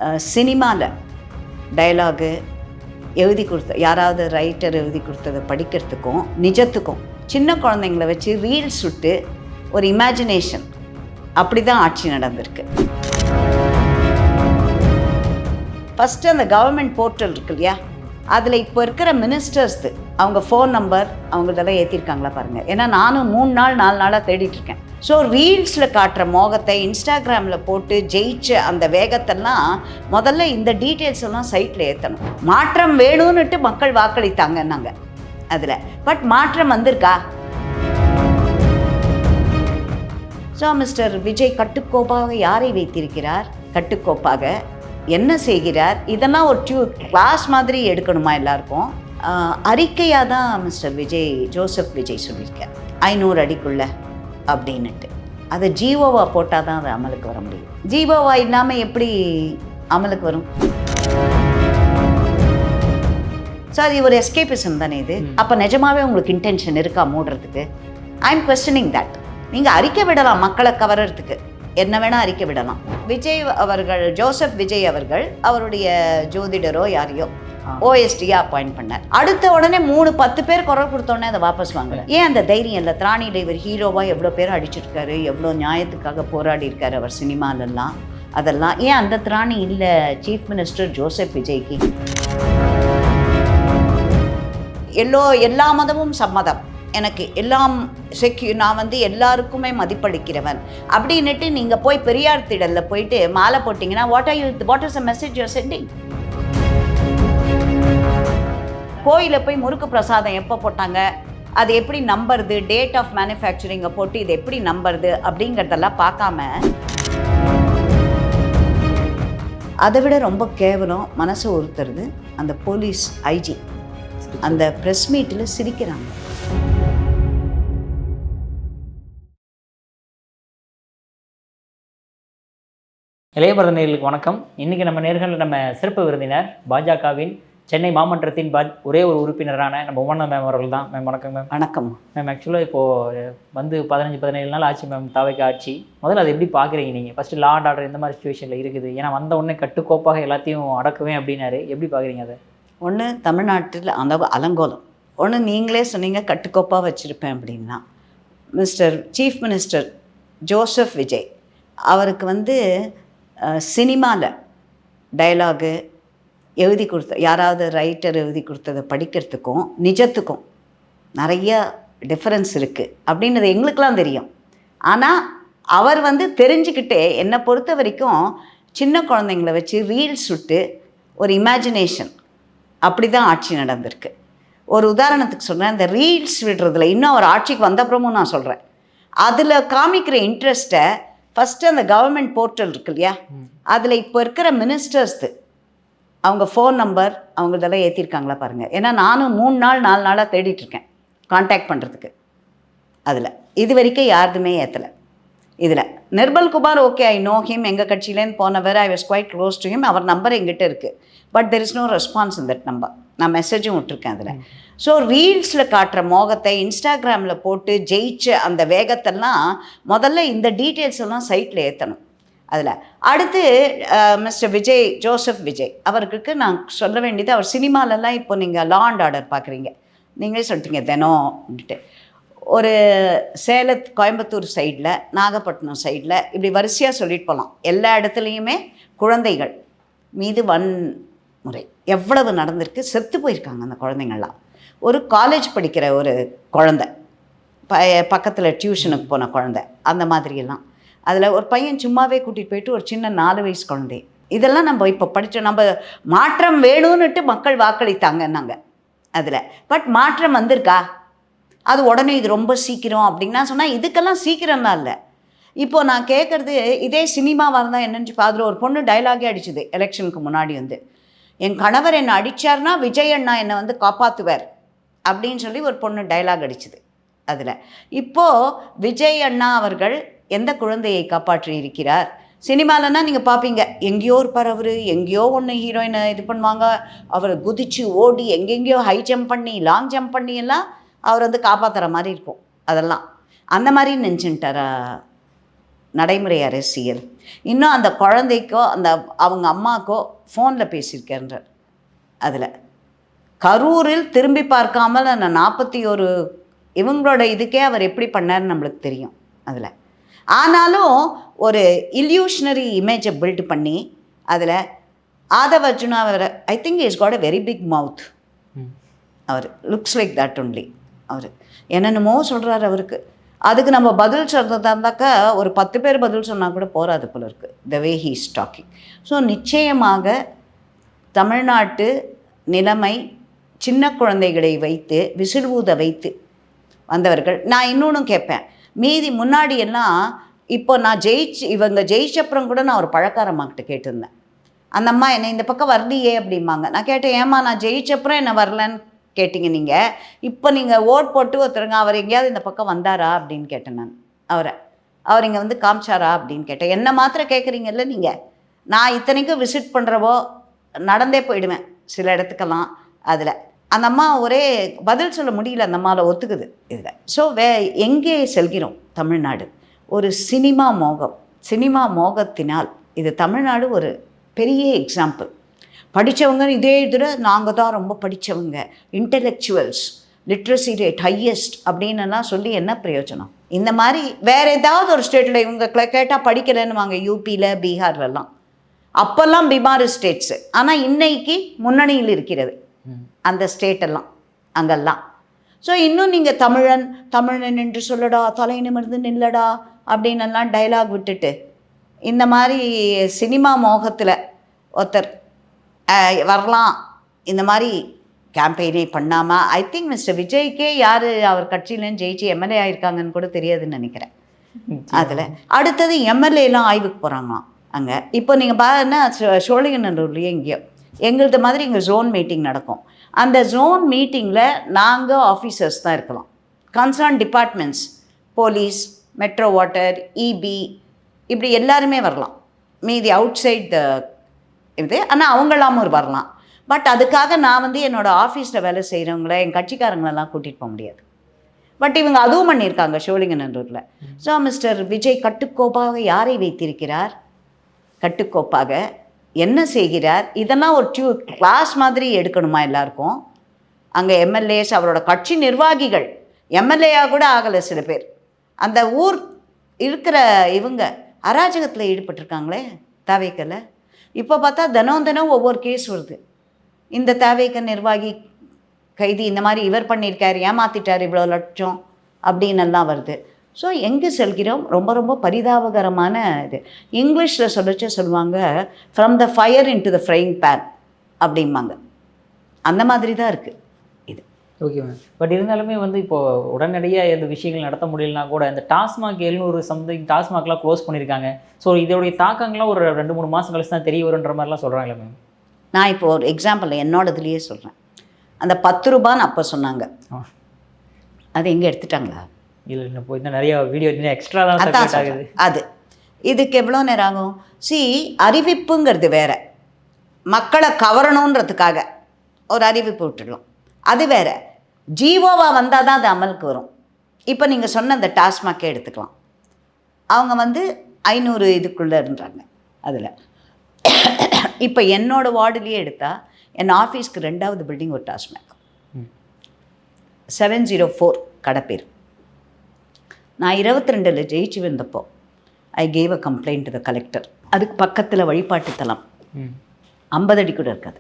சினிமாவில் டயலாகு எழுதி கொடுத்த யாராவது ரைட்டர் எழுதி கொடுத்ததை படிக்கிறதுக்கும் நிஜத்துக்கும் சின்ன குழந்தைங்கள வச்சு ரீல்ஸ் விட்டு ஒரு இமேஜினேஷன் அப்படி தான் ஆட்சி நடந்திருக்கு. ஃபஸ்ட்டு அந்த கவர்மெண்ட் போர்ட்டல் இருக்கு இல்லையா, அதில் இப்போ இருக்கிற மினிஸ்டர்ஸ்து அவங்க ஃபோன் நம்பர் அவங்களதெல்லாம் ஏற்றிருக்காங்களா பாருங்கள். ஏன்னா நானும் 4 நாளாக தேடிட்டுருக்கேன். ஸோ ரீல்ஸில் காட்டுற மோகத்தை இன்ஸ்டாகிராமில் போட்டு ஜெயிச்ச அந்த வேகத்தெல்லாம் முதல்ல இந்த டீட்டெயில்ஸ் எல்லாம் சைட்டில் ஏற்றணும். மாற்றம் வேணும்னுட்டு மக்கள் வாக்களித்தாங்கன்னாங்க அதில். பட் மாற்றம் வந்திருக்கா? ஸோ மிஸ்டர் விஜய் கட்டுக்கோப்பாக யாரை வைத்திருக்கிறார், கட்டுக்கோப்பாக என்ன செய்கிறார், இதெல்லாம் ஒரு கிளாஸ் மாதிரி எடுக்கணுமா எல்லாருக்கும்? அறிக்கையாக தான் மிஸ்டர் விஜய், ஜோசப் விஜய் சொல்லியிருக்கார் 500 அடிக்குள்ள அப்படின்னுட்டு. அதை ஜீவோவாக போட்டால் தான் அது அமலுக்கு வர முடியும். ஜீவோவா இல்லாமல் எப்படி அமலுக்கு வரும்? ஸோ அது ஒரு எஸ்கேபிசம் தானே இது. அப்போ நிஜமாவே உங்களுக்கு இன்டென்ஷன் இருக்கா மூடுறதுக்கு? I am questioning that. நீங்கள் அறிக்கை விடலாம், மக்களை கவர்றதுக்கு என்ன வேணால் அறிக்கை விடலாம். விஜய் அவர்கள், ஜோசப் விஜய் அவர்கள் அவருடைய ஜோதிடரோ யாரையோ ஓஎஸ்டியாக அப்பாயிண்ட் பண்ணார். அடுத்த உடனே 10 பேர் குரல் கொடுத்தோடனே அதை வாபஸ் வாங்கல. ஏன் அந்த தைரியம் இல்லை? திராணியில் இவர் ஹீரோவாக எவ்வளோ பேர் அடிச்சிருக்காரு, எவ்வளோ நியாயத்துக்காக போராடி இருக்காரு அவர் சினிமாலெல்லாம். அதெல்லாம் ஏன் அந்த திராணி இல்லை சீஃப் மினிஸ்டர் ஜோசப் விஜய்க்கு? எல்லா மதமும் சம்மதம், எனக்கு எல்லாம் நான் எல்லாருக்குமே மதிப்பளிக்கிறவன் அப்படின்னுட்டு நீங்கள் போய் பெரியார் திடலில் போயிட்டு மாலை போட்டிங்கன்னா what is the message you are sending? கோயிலில் போய் முறுக்கு பிரசாதம் எப்போ போட்டாங்க, அது எப்படி நம்புறது, டேட் ஆஃப் மேனுஃபேக்சரிங்கை போட்டு இது எப்படி நம்புறது அப்படிங்கிறதெல்லாம் பார்க்காம, அதை விட ரொம்ப கேவலம் மனசை உறுத்துறது அந்த போலீஸ் ஐஜி அந்த ப்ரெஸ் மீட்டில் சிரிக்கிறாங்க. இளையபரத நேயர்களுக்கு வணக்கம். இன்றைக்கி நம்ம நேர்களில் நம்ம சிறப்பு விருந்தினர் பாஜகவின் சென்னை மாமன்றத்தின் ஒரே ஒரு உறுப்பினரான நம்ம உமனா மேம் அவர்கள் தான். மேம் வணக்கம் மேம். வணக்கம் மேம். ஆக்சுவலாக இப்போது 15-17 நாள் ஆச்சு மேம் தாவைக்கு ஆட்சி. முதல்ல அதை எப்படி பார்க்குறீங்க நீங்கள்? ஃபஸ்ட்டு லா அண்ட் ஆர்டர் எந்த மாதிரி சுச்சுவேஷனில் இருக்குது? ஏன்னா வந்த உடனே கட்டுக்கோப்பாக எல்லாத்தையும் அடக்குவேன் அப்படின்னாரு. எப்படி பார்க்குறீங்க அதை? ஒன்று தமிழ்நாட்டில் அந்த அலங்கோலம், ஒன்று நீங்களே சொன்னீங்க கட்டுக்கோப்பாக வச்சுருப்பேன் அப்படின்னா. Mister chief minister Joseph Vijay அவருக்கு சினிமாவில் டயலாகு எழுதி கொடுத்த யாராவது ரைட்டர் எழுதி கொடுத்ததை படிக்கிறதுக்கும் நிஜத்துக்கும் நிறைய டிஃப்ரென்ஸ் இருக்குது அப்படின்றது எங்களுக்கெல்லாம் தெரியும். ஆனால் அவர் தெரிஞ்சுக்கிட்டே என்னை பொறுத்த வரைக்கும் சின்ன குழந்தைங்கள வச்சு ரீல்ஸ் விட்டு ஒரு இமேஜினேஷன் அப்படி தான் ஆட்சி நடந்திருக்கு. ஒரு உதாரணத்துக்கு சொல்கிறேன், இந்த ரீல்ஸ் விடுறதுல இன்னும் அவர் ஆட்சிக்கு வந்தப்புறமும் நான் சொல்கிறேன், அதில் காமிக்கிற இன்ட்ரெஸ்ட்டை ஃபஸ்ட்டு அந்த கவர்மெண்ட் போர்ட்டல் இருக்கு இல்லையா, அதில் இப்போ இருக்கிற மினிஸ்டர்ஸ்து அவங்க ஃபோன் நம்பர் அவங்களதெல்லாம் ஏற்றிருக்காங்களா பாருங்கள். ஏன்னா நானும் 4 நாளாக தேடிட்டுருக்கேன் கான்டாக்ட் பண்ணுறதுக்கு. அதில் இது வரைக்கும் யாருதுமே ஏற்றலை. இதில் Nirmal Kumar okay, I know him, எங்கள் கட்சியிலேருந்து போனவர், I was quite close to him, அவர் நம்பர் எங்கிட்ட இருக்குது. But there is no response in that number. நான் மெசேஜும் விட்டுருக்கேன் அதில். ஸோ ரீல்ஸில் காட்டுற மோகத்தை இன்ஸ்டாகிராமில் போட்டு ஜெயிச்ச அந்த வேகத்தெல்லாம் முதல்ல இந்த டீட்டெயில்ஸ் எல்லாம் சைட்டில் ஏற்றணும். அதில் அடுத்து மிஸ்டர் விஜய், ஜோசப் விஜய் அவருக்கு நான் சொல்ல வேண்டியது, அவர் சினிமாலெல்லாம் இப்போ நீங்கள் லா அண்ட் ஆர்டர் பார்க்குறீங்க, நீங்களே சொல்லிட்டீங்க தினம்ட்டு. ஒரு கோயம்புத்தூர் சைடில், நாகப்பட்டினம் சைடில் இப்படி வரிசையாக சொல்லிட்டு போகலாம். எல்லா இடத்துலையுமே குழந்தைகள் மீது வன்முறை எவ்வளவு நடந்திருக்கு, செத்து போயிருக்காங்க அந்த குழந்தைங்கள்லாம். ஒரு காலேஜ் படிக்கிற ஒரு குழந்தை, பக்கத்தில் டியூஷனுக்கு போன குழந்தை, அந்த மாதிரியெல்லாம். அதில் ஒரு பையன் சும்மாவே கூட்டிகிட்டு போயிட்டு ஒரு சின்ன 4 வயசு குழந்தை. இதெல்லாம் நம்ம இப்போ படித்தோம். நம்ம மாற்றம் வேணும்னுட்டு மக்கள் வாக்களித்தாங்கன்னாங்க அதில். பட் மாற்றம் வந்திருக்கா? அது உடனே இது ரொம்ப சீக்கிரம் அப்படின்னா சொன்னால் இதுக்கெல்லாம் சீக்கிரம்லாம் இல்லை. இப்போது நான் கேட்குறது, இதே சினிமாவாக இருந்தால் என்னன்னு அதில் ஒரு பொண்ணு டைலாகே அடிச்சுது எலெக்ஷனுக்கு முன்னாடி என் கணவர் என்னை அடித்தார்னா விஜய் அண்ணா என்னை காப்பாற்றுவார் அப்படின்னு சொல்லி ஒரு பொண்ணு டைலாக் அடிச்சுது அதில். இப்போது விஜய் அண்ணா அவர்கள் எந்த குழந்தையை காப்பாற்றி இருக்கிறார்? சினிமாலன்னா நீங்கள் பார்ப்பீங்க, எங்கேயோ இருப்பார் அவர், எங்கேயோ ஒன்று ஹீரோயினை இது பண்ணுவாங்க, அவர் குதிச்சு ஓடி எங்கெங்கேயோ ஹை ஜம்ப் பண்ணி லாங் ஜம்ப் பண்ணி எல்லாம் அவர் காப்பாற்றுற மாதிரி இருக்கும். அதெல்லாம் அந்த மாதிரி நினச்சின்ட்டாரா நடைமுறை அரசியல். இன்னும் அந்த குழந்தைக்கோ அந்த அவங்க அம்மாக்கோ ஃபோனில் பேசியிருக்கேன்றார். அதில் கரூரில் திரும்பி பார்க்காமல் அந்த 41 இவங்களோட இதுக்கே அவர் எப்படி பண்ணார்னு நம்மளுக்கு தெரியும் அதில். ஆனாலும் ஒரு இல்யூஷனரி இமேஜை பில்ட் பண்ணி அதில் ஆதவ் அர்ஜுனா அவர் I think is got a very big mouth. அவர் லுக்ஸ் லைக் தட் ஒன்லி. அவர் என்னென்னமோ சொல்கிறார். அவருக்கு அதுக்கு நம்ம பதில் சொல்கிறதா இருந்தாக்கா ஒரு 10 பேர் பதில் சொன்னால் கூட போகாது போல இருக்குது, the way he is talking. So நிச்சயமாக தமிழ்நாட்டு நிலைமை சின்ன குழந்தைகளை வைத்து விசில் ஊத வைத்து வந்தவர்கள். நான் இன்னொன்றும் கேட்பேன், மீதி முன்னாடி எல்லாம் இப்போ நான் இவங்க ஜெயிச்சப்புறம் கூட நான் ஒரு பழக்காரம்மாக்கிட்ட கேட்டிருந்தேன். அந்த அம்மா என்னை இந்த பக்கம் வரலையே அப்படிம்பாங்க. நான் கேட்டேன், ஏம்மா நான் ஜெயிச்சப்புறம் என்ன வரலன்னு கேட்டிங்க நீங்கள், இப்போ நீங்கள் ஓட் போட்டு ஒருத்தருங்க அவர் எங்கேயாவது இந்த பக்கம் வந்தாரா அப்படின்னு கேட்டேன் நான் அவர் இங்கே வந்து காமிச்சாரா அப்படின்னு கேட்டேன். என்ன மாத்திரம் கேட்குறீங்கல்ல நீங்கள், நான் இத்தனைக்கும் விசிட் பண்ணுறவோ நடந்தே போயிடுவேன் சில இடத்துக்கெல்லாம். அதில் அந்த அம்மா ஒரே பதில் சொல்ல முடியல, அந்த அம்மாவில் ஒத்துக்குது இதில். ஸோ எங்கே செல்கிறோம் தமிழ்நாடு? ஒரு சினிமா மோகத்தினால் இது தமிழ்நாடு ஒரு பெரிய எக்ஸாம்பிள். படித்தவங்க இதே இதில் நாங்கள் தான் ரொம்ப படித்தவங்க, இன்டெலெக்சுவல்ஸ், லிட்ரஸி ரேட் ஹையஸ்ட் அப்படின்னுலாம் சொல்லி என்ன பிரயோஜனம்? இந்த மாதிரி வேறு ஏதாவது ஒரு ஸ்டேட்டில் இவங்க கேட்டால் படிக்கலைன்னு வாங்க, யூபியில் பீகார்லலாம். அப்போல்லாம் பிமாறு ஸ்டேட்ஸு, ஆனால் இன்னைக்கு முன்னணியில் இருக்கிறது அந்த ஸ்டேட்டெல்லாம் அங்கெல்லாம். ஸோ இன்னும் நீங்கள் தமிழன் என்று சொல்லடா, தலை நிமிர்ந்து நில்லடா அப்படின்னெல்லாம் டைலாக் விட்டுட்டு இந்த மாதிரி சினிமா மோகத்தில் ஒருத்தர் வரலாம். இந்த மாதிரி கேம்பெயினே பண்ணாமல் ஐ திங்க் மிஸ்டர் விஜய்க்கே யார் அவர் கட்சியிலேருந்து ஜெயிச்சு எம்எல்ஏ ஆகிருக்காங்கன்னு கூட தெரியாதுன்னு நினைக்கிறேன். அதில் அடுத்தது எம்எல்ஏலாம் ஆய்வுக்கு போகிறாங்களாம் அங்கே. இப்போ நீங்கள் பாருன்னா சோழிங்கநல்லூர்லேயே எங்கேயோ எங்களது மாதிரி இங்கே ஜோன் மீட்டிங் நடக்கும். அந்த ஜோன் மீட்டிங்கில் நாங்கள் ஆஃபீஸர்ஸ் தான் இருக்கலாம். Concern departments, police, metro water, EB, இப்படி எல்லாருமே வரலாம். மீதி அவுட் சைட் த இது, ஆனால் அவங்களாமும் வரலாம். பட் அதுக்காக நான் வந்து என்னோடய ஆஃபீஸில் வேலை செய்கிறவங்கள என் கட்சிக்காரங்களெல்லாம் கூட்டிகிட்டு போக முடியாது. பட் இவங்க அதுவும் பண்ணியிருக்காங்க சோழிங்கநல்லூரில். ஸோ மிஸ்டர் விஜய் கட்டுக்கோப்பாக யாரை வைத்திருக்கிறார், கட்டுக்கோப்பாக என்ன செய்கிறார், இதெல்லாம் ஒரு கிளாஸ் மாதிரி எடுக்கணுமா எல்லாருக்கும்? அங்கே எம்எல்ஏஸ், அவரோட கட்சி நிர்வாகிகள் எம்எல்ஏயாக கூட ஆகலை சில பேர். அந்த ஊர் இருக்கிற இவங்க அராஜகத்தில் ஈடுபட்டிருக்காங்களே தாவேக்கல. இப்போ பார்த்தா தினம் ஒவ்வொரு கேஸ் வருது. இந்த தாவேக்க நிர்வாகி கைதி இந்த மாதிரி இவர் பண்ணியிருக்கார், ஏமாற்றிட்டார் இவ்வளோ லட்சம் அப்படின்னு எல்லாம் வருது. ஸோ எங்கே செல்கிறோம்? ரொம்ப பரிதாபகரமான இது. இங்கிலீஷில் சொல்லுவாங்க, from the fire into the frying pan அப்படிம்பாங்க. அந்த மாதிரி தான் இருக்குது இது. Okay ma'am. பட் இருந்தாலுமே வந்து இப்போது உடனடியாக எந்த விஷயங்கள் நடத்த முடியலனா கூட இந்த டாஸ்மாக் 700 சம்திங் டாஸ்மாக்லாம் க்ளோஸ் பண்ணியிருக்காங்க. ஸோ இதோடைய தாக்கங்கள்லாம் ஒரு 2-3 மாதம் கழிச்சு தான் தெரிய வருன்ற மாதிரிலாம் சொல்கிறாங்களே மேம். நான் இப்போ ஒரு எக்ஸாம்பிள் என்னோடதுலேயே சொல்கிறேன். அந்த 10 ரூபான்னு அப்போ சொன்னாங்க, அது எங்கே எடுத்துட்டாங்களா? இல்லை இப்போ இன்னும் நிறைய வீடியோ இன்னும் எக்ஸ்ட்ரா தான் சர்க்குலேட் ஆகுது. அது இதுக்கு எவ்வளோ நேரம் ஆகும்? அறிவிப்புங்கிறது வேறு, மக்களை கவரணுன்றதுக்காக ஒரு அறிவிப்பு விட்டுடலாம், அது வேறு. ஜிஓவாக வந்தால் தான் அது அமலுக்கு வரும். இப்போ நீங்கள் சொன்ன அந்த டாஸ்மாக்கே எடுத்துக்கலாம். அவங்க வந்து 500 இதுக்குள்ளே இருந்தாங்க அதில். இப்போ என்னோடய வார்டுலேயே எடுத்தால் என் ஆஃபீஸ்க்கு 2வது பில்டிங் ஒரு டாஸ்மாக், 704 கடை பேர். நான் 22 ஜெயிச்சு வந்தப்போ I gave a complaint to the collector. அதுக்கு பக்கத்தில் வழிபாட்டுத்தலம் 50 அடி கூட இருக்காது,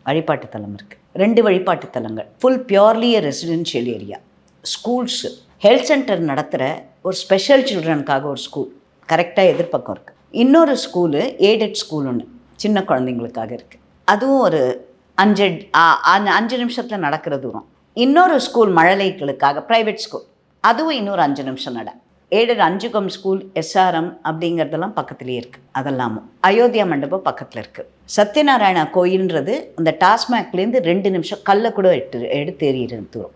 வழிபாட்டுத்தலம் இருக்குது. 2 வழிபாட்டுத்தலங்கள், full purely residential area, schools, health centre நடத்துகிற ஒரு ஸ்பெஷல் சில்ட்ரனுக்காக ஒரு ஸ்கூல் கரெக்டாக எதிர்பக்கம் இருக்குது. இன்னொரு ஸ்கூலு எய்டட் ஸ்கூல் ஒன்று சின்ன குழந்தைங்களுக்காக இருக்குது, அதுவும் ஒரு 5 நிமிஷத்தில் நடக்கிற தூரம். இன்னொரு ஸ்கூல் மழலைகளுக்காக ப்ரைவேட் ஸ்கூல், அதுவும் இன்னொரு 5 நிமிஷம் நட. எய்டட் 5 ஸ்கூல், எஸ்ஆர்எம் அப்படிங்கிறதெல்லாம் பக்கத்துலேயே இருக்குது. அதெல்லாமும் அயோத்தியா மண்டபம் பக்கத்தில் இருக்குது. சத்யநாராயணா கோயில்ன்றது அந்த டாஸ்மாக்லேருந்து 2 நிமிஷம் கல்லை கூட எடுத்து எறிகிற தூரம்.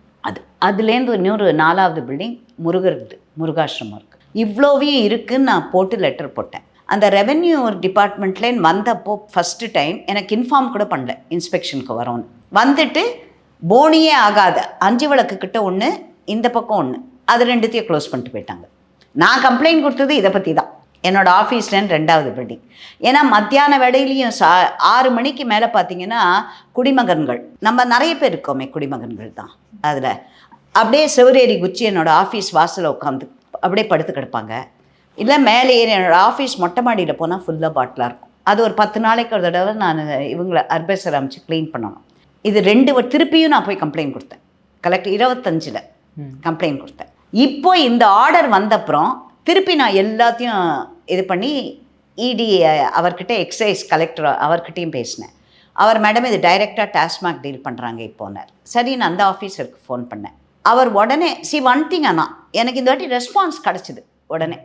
அதுலேருந்து இன்னொரு 4வது பில்டிங் முருகாசிரமம் இருக்குது. இவ்வளோவே இருக்குதுன்னு நான் போட்டு லெட்டர் போட்டேன். அந்த ரெவென்யூ டிபார்ட்மெண்ட்லேன்னு வந்தப்போ ஃபஸ்ட்டு டைம் எனக்கு இன்ஃபார்ம் கூட பண்ணல, இன்ஸ்பெக்ஷனுக்கு வரோன்னு. வந்துட்டு போனியே ஆகாத 5 விளக்கு கிட்ட ஒன்று, இந்த பக்கம் ஒன்று, அது 2த்தையும் க்ளோஸ் பண்ணிட்டு போயிட்டாங்க. நான் கம்ப்ளைண்ட் கொடுத்தது இதை பற்றி தான். என்னோடய ஆஃபீஸ்லேருந்து 2வது பில்டிங். ஏன்னா மத்தியான வேளையிலையும் 6 மணிக்கு மேலே பார்த்தீங்கன்னா குடிமகன்கள், நம்ம நிறைய பேர் இருக்கோமே குடிமகன்கள் தான் அதில், அப்படியே செவரேறி குச்சி என்னோடய ஆஃபீஸ் வாசலில் உட்காந்து அப்படியே படுத்து கிடப்பாங்க. இல்லை மேலே ஏறி என்னோடய ஆஃபீஸ் மொட்டை மாடியில் போனால் ஃபுல்லாக பாட்டிலாக இருக்கும். அது ஒரு 10 நாளைக்கு ஒரு தடவை நான் இவங்களை அர்பேசர் அமைச்சு க்ளீன் பண்ணணும். இது 2 திருப்பியும் நான் போய் கம்ப்ளைண்ட் கொடுத்தேன். கலெக்டர் 25 கம்ப்ளைண்ட் கொடுத்தேன். இப்போ இந்த ஆர்டர் வந்தப்புறம் திருப்பி நான் எல்லாத்தையும் இது பண்ணி இடி அவர்கிட்ட எக்ஸைஸ் கலெக்டர் அவர்கிட்டையும் பேசினேன். அவர் மேடம் இது டைரெக்டாக டாஸ்மாக் டீல் பண்ணுறாங்க இப்போனார். சரி நான் அந்த ஆஃபீஸருக்கு ஃபோன் பண்ணேன். அவர் உடனே ஒன் திங் ஆனால் எனக்கு இந்த வாட்டி ரெஸ்பான்ஸ் கிடச்சிது. உடனே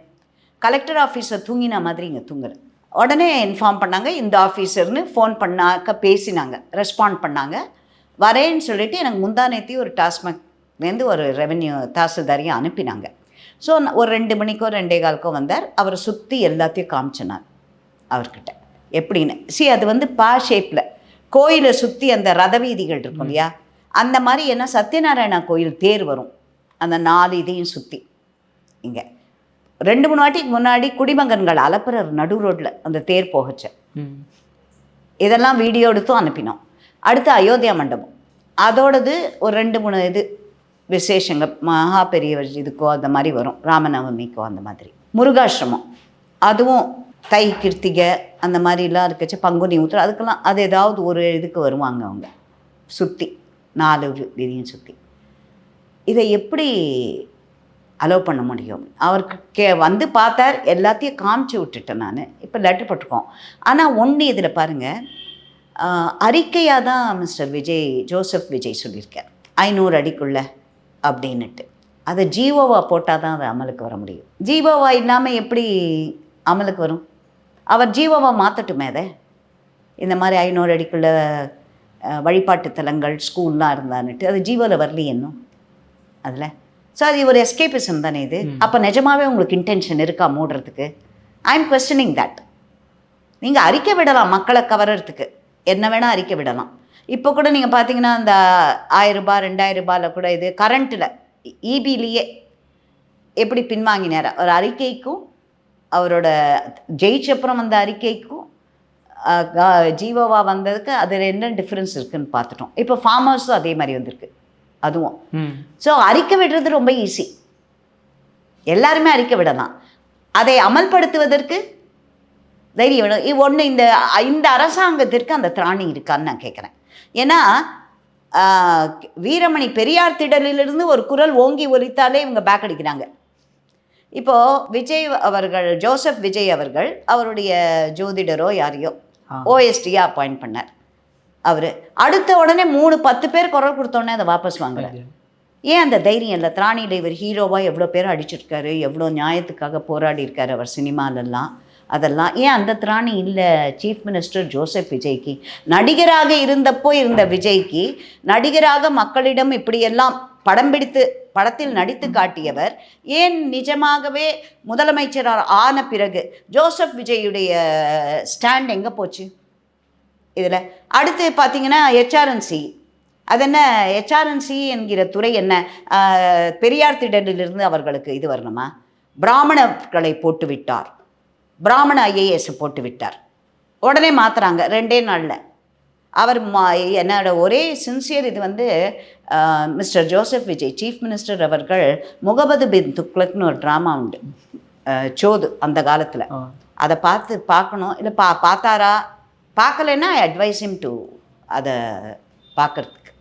கலெக்டர் ஆஃபீஸர் தூங்கின மாதிரி இங்கே தூங்குறேன். உடனே இன்ஃபார்ம் பண்ணாங்க இந்த ஆஃபீஸர்னு ஃபோன் பண்ணாக்க பேசினாங்க, ரெஸ்பாண்ட் பண்ணாங்க. வரேன்னு சொல்லிவிட்டு எனக்கு முந்தானேத்தி ஒரு டாஸ்மாக்லேருந்து ஒரு ரெவென்யூ தாசில்தாரையும் அனுப்பினாங்க. ஸோ ஒரு 2 மணிக்கோ 2:15 வந்தார். அவரை சுற்றி எல்லாத்தையும் காமிச்சினார் அவர்கிட்ட எப்படின்னு. அது பா ஷேப்பில் கோயிலை சுற்றி அந்த ரத வீதிகள் இருக்கும் இல்லையா, அந்த மாதிரி என்ன சத்யநாராயணா கோயில் தேர் வரும் அந்த 4 இதையும் சுற்றி. இங்கே 2-3 வாட்டிக்கு முன்னாடி குடிமகன்கள் அலப்புறர் நடு ரோட்டில் அந்த தேர் போகச்ச இதெல்லாம் வீடியோ எடுத்தும் அனுப்பினோம். அடுத்து அயோத்தியா மண்டபம், அதோடது ஒரு 2-3 இது விசேஷங்க மகா பெரியவர் இதுக்கோ அந்த மாதிரி வரும், ராமநவமிக்கோ அந்த மாதிரி. முருகாசிரமம் அதுவும் தை கிருத்திகை அந்த மாதிரிலாம் இருக்கச்சு, பங்குனி உத்திரம் அதுக்கெல்லாம் அது ஏதாவது ஒரு இதுக்கு வருவாங்க அவங்க சுற்றி 4 இதையும் சுற்றி. இதை எப்படி அலோவ் பண்ண முடியும்? அவருக்கு வந்து பார்த்தார், எல்லாத்தையும் காமிச்சு விட்டுட்டேன் நான். இப்போ லெட்டர் போட்டிருக்கோம். ஆனால் ஒன்று இதில் பாருங்கள், அறிக்கையாக தான் மிஸ்டர் விஜய் ஜோசப் விஜய் சொல்லியிருக்கார் 500 அடிக்குள்ள அப்படின்னுட்டு. அதை ஜீவோவா போட்டால் தான் அது அமலுக்கு வர முடியும். ஜீவோவா இல்லாமல் எப்படி அமலுக்கு வரும்? அவர் ஜீவோவா மாற்றட்டுமே அதை. இந்த மாதிரி 500 அடிக்குள்ள வழிபாட்டு தலங்கள் ஸ்கூல்லாம் இருந்தான்னுட்டு அது ஜீவோவில் வரலையே இன்னும் அதில். ஸோ அது ஒரு எஸ்கேபிசம் தானே இது. அப்போ நிஜமாகவே உங்களுக்கு இன்டென்ஷன் இருக்கா மூடுறதுக்கு? I am questioning that. நீங்கள் அறிக்கை விடலாம் மக்களை கவர்றதுக்கு, என்ன வேணால் அறிக்கை விடலாம். இப்போ கூட நீங்கள் பார்த்தீங்கன்னா அந்த 1000 ரூபாய் 2000 ரூபாயில் கூட இது கரண்ட்டில் இபிலேயே எப்படி பின்வாங்கினார் ஒரு அறிக்கைக்கும் அவரோட ஜெயிச்சப்புறம் வந்த அறிக்கைக்கும் ஜீவோவா வந்ததுக்கு அதில் என்ன டிஃப்ரென்ஸ் இருக்குதுன்னு பார்த்துட்டோம். இப்போ ஃபார்ம் ஹவுஸும் அதே மாதிரி வந்திருக்கு அதுவும். ஸோ அறிக்கை விடுறது ரொம்ப ஈஸி, எல்லாருமே அறிக்கை விடலாம். அதை அமல்படுத்துவதற்கு தைரியம் வேணும். ஒன்று இந்த அரசாங்கத்திற்கு அந்த திராணி இருக்கான்னு நான் கேட்குறேன். ஏன்னா வீரமணி பெரியார் திடலிலிருந்து ஒரு குரல் ஓங்கி ஒலித்தாலே இவங்க பேக் அடிக்கிறாங்க. இப்போது விஜய் அவர்கள், ஜோசப் விஜய் அவர்கள் அவருடைய ஜோதிடரோ யாரையோ ஓஎஸ்டியாக அப்பாயிண்ட் பண்ணார். அவர் அடுத்த உடனே 3-10 பேர் குரல் கொடுத்தோடனே அதை வாபஸ் வாங்கலை. ஏன் அந்த தைரியம் இல்லை? திராணியில் இவர் ஹீரோவாக எவ்வளோ பேர் அடிச்சிருக்காரு, எவ்வளோ நியாயத்துக்காக போராடி இருக்கார் அவர் சினிமாலெல்லாம். அதெல்லாம் ஏன் அந்த திராணி இல்லை சீஃப் மினிஸ்டர் ஜோசப் விஜய்க்கு? நடிகராக இருந்தப்போ இருந்த விஜய்க்கு, நடிகராக மக்களிடம் இப்படியெல்லாம் படம் பிடித்து படத்தில் நடித்து காட்டியவர், ஏன் நிஜமாகவே முதலமைச்சராக ஆன பிறகு ஜோசப் விஜயுடைய ஸ்டாண்ட் எங்கே போச்சு இதில்? அடுத்து பார்த்தீங்கன்னா ஹெச்ஆர்என்சி, அது என்ன ஹெச்ஆர்என்சி என்கிற துறை என்ன? பெரியார் திடலிலிருந்து அவர்களுக்கு இது வரணுமா? பிராமணர்களை போட்டு விட்டார், பிராமண ஐஏஎஸ் போட்டு விட்டார், உடனே மாற்றுறாங்க 2 நாளில். அவர் என்னோட ஒரே சின்சியர் இது mister Joseph Vijay chief minister அவர்கள் முகமது பின் துக்ளக்னு ஒரு ட்ராமா உண்டு, சோது அந்த காலத்தில். அதை பார்க்கணும். இல்லை பார்த்தாரா? பார்க்கலைன்னா ஐ அட்வைஸ் ஹிம் டு அதை பார்க்குறதுக்கு.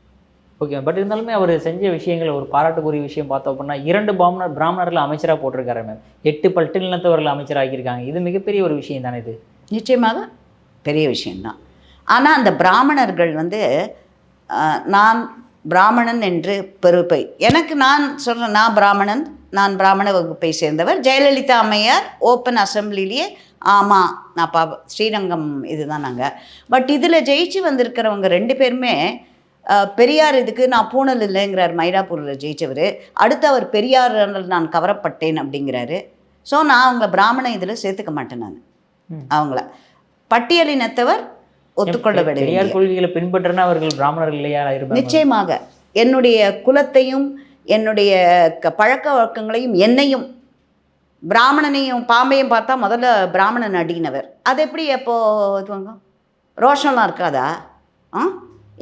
ஓகே, பட் இருந்தாலுமே அவர் செஞ்ச விஷயங்கள் ஒரு பாராட்டுக்குரிய விஷயம் பார்த்தோம் அப்படின்னா 2 பிராமணர்கள் அமைச்சராக போட்டிருக்காரு மேம். 8 பட்டியலினத்தவர்கள் அமைச்சராகியிருக்காங்க. இது மிகப்பெரிய ஒரு விஷயம் தானே? இது நிச்சயமாக பெரிய விஷயந்தான். ஆனால் அந்த பிராமணர்கள் நான் பிராமணன் என்று பெருப்பை எனக்கு நான் சொல்கிறேன், நான் பிராமணன், நான் பிராமண வகுப்பை சேர்ந்தவர். ஜெயலலிதா அம்மையார் ஓப்பன் அசம்பிளிலேயே ஆமாம் நான் ஸ்ரீரங்கம் இதுதான் நாங்கள். பட் இதில் ஜெயிச்சு வந்திருக்கிறவங்க 2 பேருமே பெரியார் இதுக்கு நான் பூனல் இல்லைங்கிறார், மயிலாப்பூரில் ஜெயித்தவர். அடுத்து அவர் பெரியார் நான் கவரப்பட்டேன் அப்படிங்கிறாரு. ஸோ நான் அவங்கள பிராமண இதில் சேர்த்துக்க மாட்டேன். நான் அவங்கள பட்டியலினத்தவர் ஒத்துக்கொள்ள விட பெரியார் கொள்கைகளை பின்பற்றினா அவர்கள் பிராமணர்கள் இல்லையா? பிராமணனையும் பாம்பையும் பார்த்தா முதல்ல பிராமணன் அடினவர். அது எப்படி எப்போது இதுவாங்க? ரோஷம்லாம் இருக்காதா?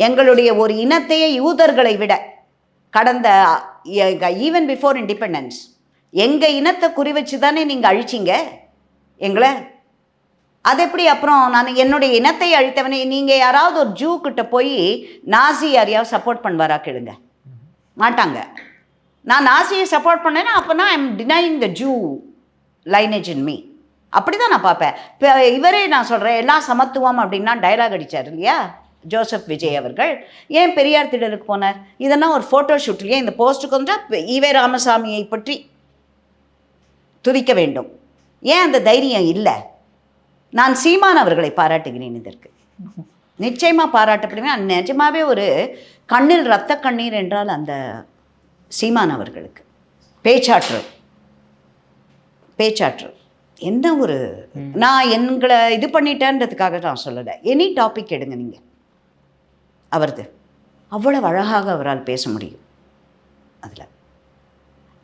எங்களுடைய ஒரு இனத்தையே யூதர்களை விட கடந்த ஈவன் பிஃபோர் இண்டிபெண்டன்ஸ் எங்கள் இனத்தை குறி வச்சு தானே நீங்கள் அழிச்சிங்க எங்களை. அது எப்படி அப்புறம் நான் என்னுடைய இனத்தை அழித்தவனே? நீங்கள் யாராவது ஒரு ஜூ கிட்ட போய் நாசி யாரையாவது சப்போர்ட் பண்ணுவாரா கேளுங்க, மாட்டாங்க. நான் நாசியை சப்போர்ட் பண்ணேன்னா அப்போனா I am denying the Jew lineage in me. அப்படி தான் நான் பார்ப்பேன். இப்போ இவரே நான் சொல்கிறேன் எல்லாம் சமத்துவம் அப்படின்னா டைலாக் அடித்தார் இல்லையா ஜோசப் விஜய் அவர்கள். ஏன் பெரியார் திடலுக்கு போனார்? இதெல்லாம் ஒரு ஃபோட்டோ ஷூட்லேயே இந்த போஸ்ட்டுக்கு வந்தால் ஈவே ராமசாமியை பற்றி துதிக்க வேண்டும். ஏன் அந்த தைரியம் இல்லை? நான் சீமான் அவர்களை பாராட்டுகிறேன். இதற்கு நிச்சயமாக பாராட்டப்படுவேன். நிஜமாகவே ஒரு கண்ணில் இரத்த கண்ணீர் என்றால் அந்த சீமான் அவர்களுக்கு பேச்சாற்றல் என்ன ஒரு, நான் எங்களை இது பண்ணிட்டேன்றதுக்காக நான் சொல்லலை. எனி டாபிக் எடுங்க நீங்கள், அவரது அவ்வளவு அழகாக அவரால் பேச முடியும். அதில்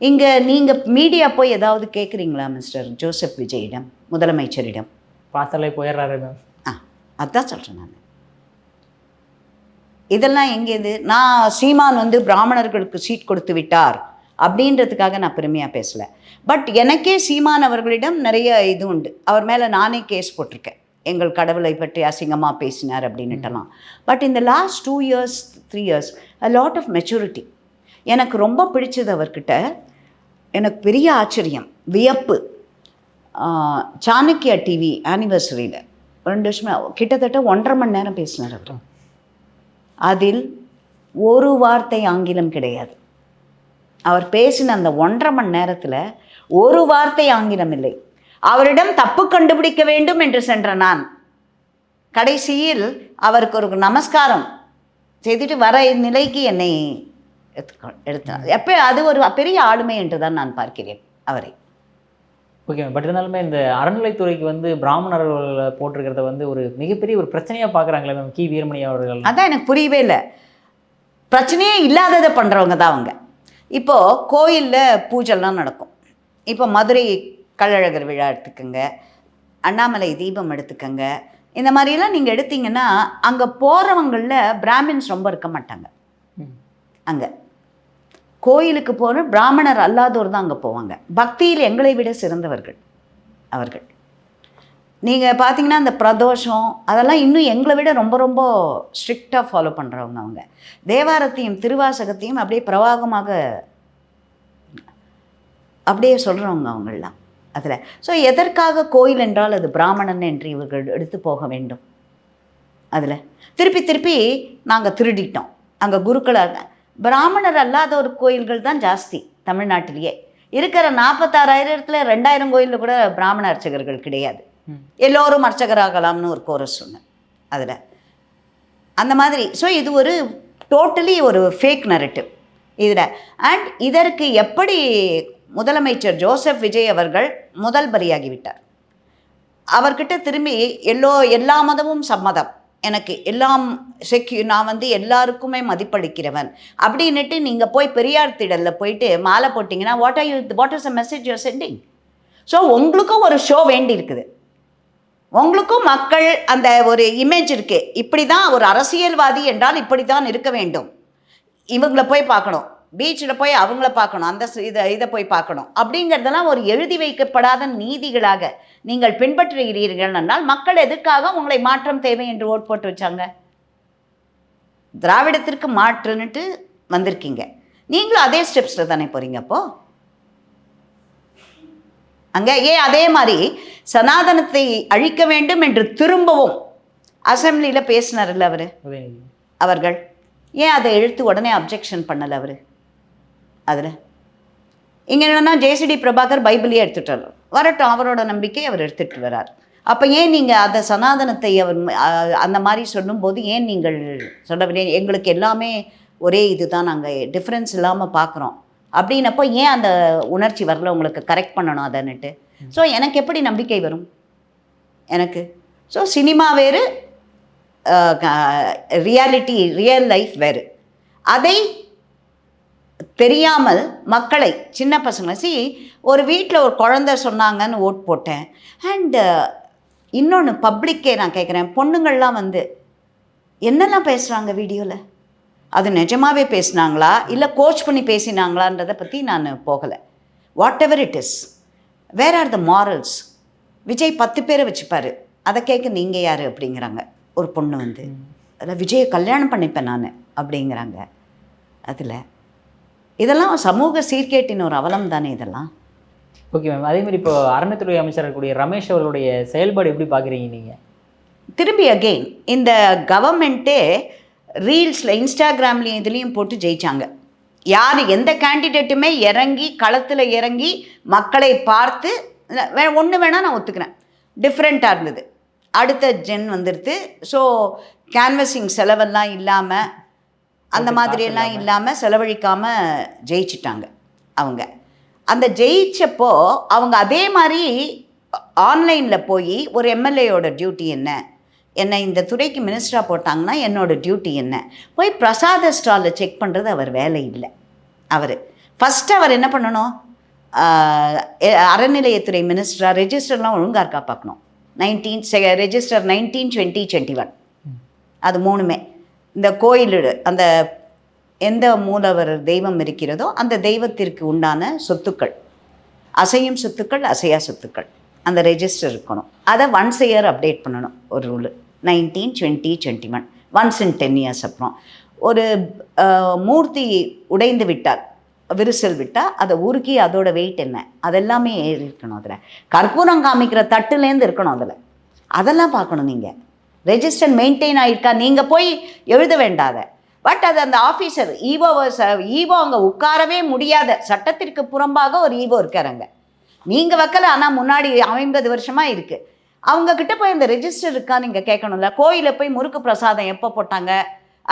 இங்கே நீங்கள் மீடியா போய் ஏதாவது கேட்குறீங்களா மிஸ்டர் ஜோசப் விஜயிடம், முதலமைச்சரிடம்? பார்த்தாலே போயிடுறாரு மேம். அதுதான் சொல்கிறேன் நான். இதெல்லாம் எங்கேது? நான் சீமான் பிராமணர்களுக்கு சீட் கொடுத்து விட்டார் அப்படின்றதுக்காக நான் பெருமையாக பேசலை. பட் எனக்கே சீமான் அவர்களிடம் நிறைய இது உண்டு. அவர் மேலே நானே கேஸ் போட்டிருக்கேன், எங்கள் கடவுளை பற்றி அசிங்கமாக பேசினார் அப்படின்னுட்டலாம். பட் இந்த last 2 years 3 years a lot of maturity. எனக்கு ரொம்ப பிடிச்சது அவர்கிட்ட, எனக்கு பெரிய ஆச்சரியம், வியப்பு. சாணக்கியா டிவி ஆனிவர்சரியில் 2 வருஷமாக கிட்டத்தட்ட 1.5 மணி நேரம் பேசினார் அவர். அதில் ஒரு வார்த்தை ஆங்கிலம் கிடையாது. அவர் பேசின அந்த 1.5 மணி நேரத்தில் ஒரு வார்த்தை ஆங்கிலம் இல்லை. அவரிடம் தப்பு கண்டுபிடிக்க வேண்டும் என்று சென்ற நான் கடைசியில் அவருக்கு ஒரு நமஸ்காரம் செய்துட்டு வர நிலைக்கு என்னை எடுத்தார். எப்போ அது ஒரு பெரிய ஆளுமை என்று தான் நான் பார்க்கிறேன் அவரை. ஓகே, பட் இருந்தாலுமே இந்த அறநிலைத்துறைக்கு பிராமணர்கள் போட்டிருக்கிறத ஒரு மிகப்பெரிய ஒரு பிரச்சனையாக பார்க்குறாங்களே மேம் கி வீரமணி அவர்கள். அதான் எனக்கு புரியவே இல்லை. பிரச்சனையே இல்லாததை பண்ணுறவங்க தான் அவங்க. இப்போது கோயிலில் பூஜைலாம் நடக்கும். இப்போ மதுரை கள்ளழகர் விழா எடுத்துக்கோங்க, அண்ணாமலை தீபம் எடுத்துக்கோங்க. இந்த மாதிரிலாம் நீங்கள் எடுத்தீங்கன்னா அங்கே போகிறவங்களில் பிராமின்ஸ் ரொம்ப இருக்க மாட்டாங்க. அங்கே கோயிலுக்கு போகிற பிராமணர் அல்லாதோர் தான் அங்கே போவாங்க. பக்தியில் எங்களை விட சிறந்தவர்கள் அவர்கள். நீங்கள் பார்த்தீங்கன்னா அந்த பிரதோஷம் அதெல்லாம் இன்னும் எங்களை விட ரொம்ப ரொம்ப ஸ்ட்ரிக்டாக ஃபாலோ பண்ணுறவங்க அவங்க. தேவாரத்தையும் திருவாசகத்தையும் அப்படியே பிரவாகமாக அப்படியே சொல்கிறவங்க அவங்களாம் அதில். ஸோ எதற்காக கோயில் என்றால் அது பிராமணன் என்று இவர்கள் எடுத்து போக வேண்டும்? அதில் திருப்பி திருப்பி நாங்கள் திருடிட்டோம். அங்கே குருக்களாக பிராமணர் அல்லாத ஒரு கோயில்கள் தான் ஜாஸ்தி தமிழ்நாட்டிலேயே. இருக்கிற 46,000 2000 கோயிலில் கூட பிராமண அர்ச்சகர்கள் கிடையாது. எல்லோரும் அர்ச்சகராகலாம்னு ஒரு கோரஸ் சொன்னேன் அதில் அந்த மாதிரி. ஸோ இது ஒரு டோட்டலி ஒரு ஃபேக் நரேட்டிவ் இதில். அண்ட் இதற்கு எப்படி முதலமைச்சர் ஜோசப் விஜய் அவர்கள் முதல் பலியாகிவிட்டார். அவர்கிட்ட திரும்பி எல்லா மதமும் சம்மதம், எனக்கு எல்லாம் நான் எல்லாருக்குமே மதிப்பளிக்கிறவன் அப்படின்னுட்டு நீங்கள் போய் பெரியார் திடலில் போயிட்டு மாலை போட்டிங்கன்னா what is a message you are sending? So உங்களுக்கும் ஒரு ஷோ வேண்டி இருக்குது. உங்களுக்கும் மக்கள் அந்த ஒரு இமேஜ் இருக்குது, இப்படி தான் ஒரு அரசியல்வாதி என்றால் இப்படி தான் இருக்க வேண்டும், இவங்களை போய் பார்க்கணும், பீச்சில் போய் அவங்கள பார்க்கணும், அந்த இதை போய் பார்க்கணும் அப்படிங்கிறதெல்லாம் ஒரு எழுதி வைக்கப்படாத நீதிகளாக நீங்கள் பின்பற்றுகிறீர்கள் என்றால் மக்கள் எதுக்காக உங்களை மாற்றம் தேவை என்று ஓட் போட்டு வச்சாங்க? திராவிடத்திற்கு மாற்றுன்னுட்டு வந்திருக்கீங்க. நீங்களும் அதே ஸ்டெப்ஸில் தானே போகிறீங்க. அப்போது அங்கே ஏன் அதே மாதிரி சனாதனத்தை அழிக்க வேண்டும் என்று திரும்பவும் அசெம்பிளியில் பேசினார்ல அவர்கள் ஏன் அதை எழுத்து உடனே அப்ஜெக்ஷன் பண்ணலை அவர்? அதில் இங்கே என்னென்னா ஜேசிடி பிரபாகர் பைபிளையே எடுத்துகிட்டு வரட்டும், அவரோட நம்பிக்கை அவர் எடுத்துகிட்டு வரார். அப்போ ஏன் நீங்கள் அந்த சனாதனத்தை அவர் அந்த மாதிரி சொல்லும்போது ஏன் நீங்கள் சொல்லவில்லை? எங்களுக்கு எல்லாமே ஒரே இது தான், நாங்கள் டிஃப்ரென்ஸ் இல்லாமல் பார்க்குறோம் அப்படின்னப்போ ஏன் அந்த உணர்ச்சி வரல உங்களுக்கு? கரெக்ட் பண்ணணும் அதன்னுட்டு. ஸோ எனக்கு எப்படி நம்பிக்கை வரும் எனக்கு? ஸோ சினிமா வேறு, ரியல் லைஃப் வேறு. அதை தெரியாமல் மக்களை, சின்ன பசங்களை ஒரு வீட்டில் ஒரு குழந்தை சொன்னாங்கன்னு ஓட் போட்டேன். அண்டு இன்னொன்று பப்ளிக்கே நான் கேட்குறேன், பொண்ணுங்கள்லாம் வந்து என்னெல்லாம் பேசுகிறாங்க வீடியோவில், அது நிஜமாகவே பேசுனாங்களா இல்லை கோச் பண்ணி பேசினாங்களான்றதை பற்றி நான் போகலை. Whatever it is, where are the morals? Vijay 10 பேரை வச்சுப்பார், அதை கேட்க நீங்கள் யார் அப்படிங்கிறாங்க. ஒரு பொண்ணு வந்து அதில் விஜயை கல்யாணம் பண்ணிப்பேன் நான் அப்படிங்கிறாங்க. அதில் இதெல்லாம் சமூக சீர்கேட்டின் ஒரு அவலம் தானே இதெல்லாம். Okay ma'am. அதே மாதிரி இப்போ அறநிலைத்துறை அமைச்சர் இருக்கக்கூடிய ரமேஷ் அவர்களுடைய செயல்பாடு எப்படி பார்க்குறீங்க நீங்கள்? திரும்பி அகெயின் இந்த கவர்மெண்ட்டே ரீல்ஸில், இன்ஸ்டாகிராம்லேயும் இதுலேயும் போட்டு ஜெயித்தாங்க. யார் எந்த கேண்டிடேட்டுமே இறங்கி களத்தில் இறங்கி மக்களை பார்த்து ஒன்று வேணால் நான் ஒத்துக்கிறேன், டிஃப்ரெண்ட்டாக இருந்தது. அடுத்த ஜென் வந்துடுது. ஸோ கேன்வசிங் செலவெல்லாம் இல்லாமல், அந்த மாதிரியெல்லாம் இல்லாமல் செலவழிக்காமல் ஜெயிச்சிட்டாங்க அவங்க. அந்த ஜெயிச்சப்போ அவங்க அதே மாதிரி ஆன்லைனில் போய் ஒரு எம்எல்ஏயோட டியூட்டி என்ன இந்த துறைக்கு மினிஸ்டராக போட்டாங்கன்னா என்னோட டியூட்டி என்ன, போய் பிரசாத ஸ்டாலில் செக் பண்ணுறது அவர் வேலை இல்லை. ஃபஸ்ட்டு அவர் என்ன பண்ணணும், அறநிலையத்துறை மினிஸ்டராக ரெஜிஸ்டர்லாம் ஒழுங்காக இருக்கா பார்க்கணும். ரெஜிஸ்டர் 19, 20, 21 அது 3மே இந்த கோயில், அந்த எந்த மூலவர் தெய்வம் இருக்கிறதோ அந்த தெய்வத்திற்கு உண்டான சொத்துக்கள், அசையும் சொத்துக்கள், அசையா சொத்துக்கள், அந்த ரெஜிஸ்டர் இருக்கணும். அதை ஒன்ஸ் இயர் அப்டேட் பண்ணணும். ஒரு ரூலு 19, 20, 21 ஒன்ஸ் இன் 10 இயர்ஸ். அப்புறம் ஒரு மூர்த்தி உடைந்து விட்டால், விரிசல் விட்டால் அதை உருக்கி அதோட வெயிட் என்ன அதெல்லாமே இருக்கணும். அதில் கற்பூரம் காமிக்கிற தட்டுலேருந்து இருக்கணும். அதெல்லாம் பார்க்கணும். நீங்கள் ரெஜிஸ்டர் மெயின்டைன் ஆகிருக்கா, நீங்கள் போய் எழுத வேண்டாத. பட் அது அந்த ஆஃபீஸர் ஈவோ அங்கே உட்காரவே முடியாத, சட்டத்திற்கு புறம்பாக ஒரு ஈவோ இருக்காருங்க. நீங்கள் வைக்கல, ஆனால் முன்னாடி 50 வருஷமாக இருக்குது. அவங்கக்கிட்ட போய் இந்த ரெஜிஸ்டர் இருக்கா நீங்கள் கேட்கணும்ல. கோயிலில் போய் முறுக்கு பிரசாதம் எப்போ போட்டாங்க,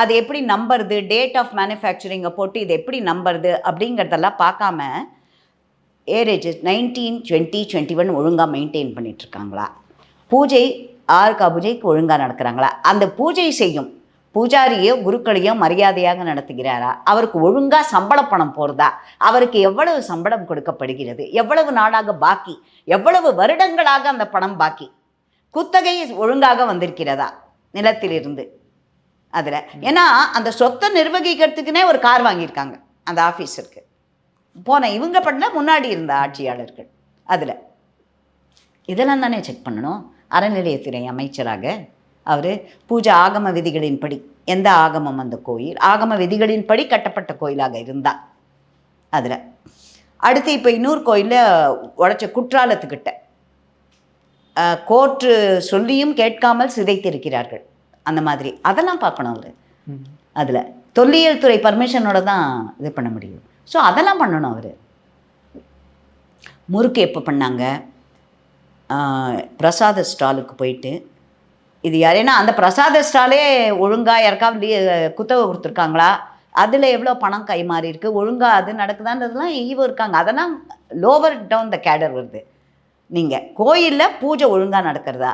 அது எப்படி நம்புறது, டேட் ஆஃப் மேனுஃபேக்சரிங்கை போட்டு இது எப்படி நம்புறது அப்படிங்கிறதெல்லாம் பார்க்காம ஏரேஜஸ் 19, 20, 21 ஒழுங்காக மெயின்டைன் பண்ணிகிட்ருக்காங்களா, பூஜை ஆர்கா பூஜைக்கு ஒழுங்காக நடக்கிறாங்களா, அந்த பூஜை செய்யும் பூஜாரியோ குருக்களையோ மரியாதையாக நடத்துகிறாரா, அவருக்கு ஒழுங்காக சம்பள பணம் போகிறதா, அவருக்கு எவ்வளவு சம்பளம் கொடுக்கப்படுகிறது, எவ்வளவு நாளாக பாக்கி, எவ்வளவு வருடங்களாக அந்த பணம் பாக்கி, குத்தகை ஒழுங்காக வந்திருக்கிறதா நிலத்திலிருந்து. அதில் ஏன்னா அந்த சொத்தை நிர்வகிக்கிறதுக்குனே ஒரு கார் வாங்கியிருக்காங்க அந்த ஆஃபீஸருக்கு. போன இவங்க பண்ண முன்னாடி இருந்த ஆட்சியாளர்கள். அதில் இதெல்லாம் தானே செக் பண்ணணும். அறநிலையத்துறை அமைச்சராக அவர் பூஜை ஆகம விதிகளின்படி, எந்த ஆகமம் அந்த கோயில் ஆகம விதிகளின்படி கட்டப்பட்ட கோயிலாக இருந்தால். அதில் அடுத்து இப்போ இன்னொரு கோயிலில் உடைச்ச குற்றாலத்துக்கிட்ட கோர்ட்டு சொல்லியும் கேட்காமல் சிதைத்திருக்கிறார்கள். அந்த மாதிரி அதெல்லாம் பார்க்கணும் அவர். அதில் தொல்லியல் துறை பர்மிஷனோட தான் இது பண்ண முடியும். ஸோ அதெல்லாம் பண்ணணும் அவர். முறுக்கு எப்போ பண்ணாங்க, பிரசாத ஸ்டாலுக்கு போயிட்டு இது யாரேன்னா அந்த பிரசாத ஸ்டாலே ஒழுங்காக யாருக்காவது குத்தகை கொடுத்துருக்காங்களா, அதில் எவ்வளோ பணம் கை மாறி இருக்குது, ஒழுங்காக அது நடக்குதான்றதுலாம் ஈவோ இருக்காங்க. அதெல்லாம் லோவர் டவுன் த கேடர் வருது. நீங்கள் கோயிலில் பூஜை ஒழுங்காக நடக்கிறதா,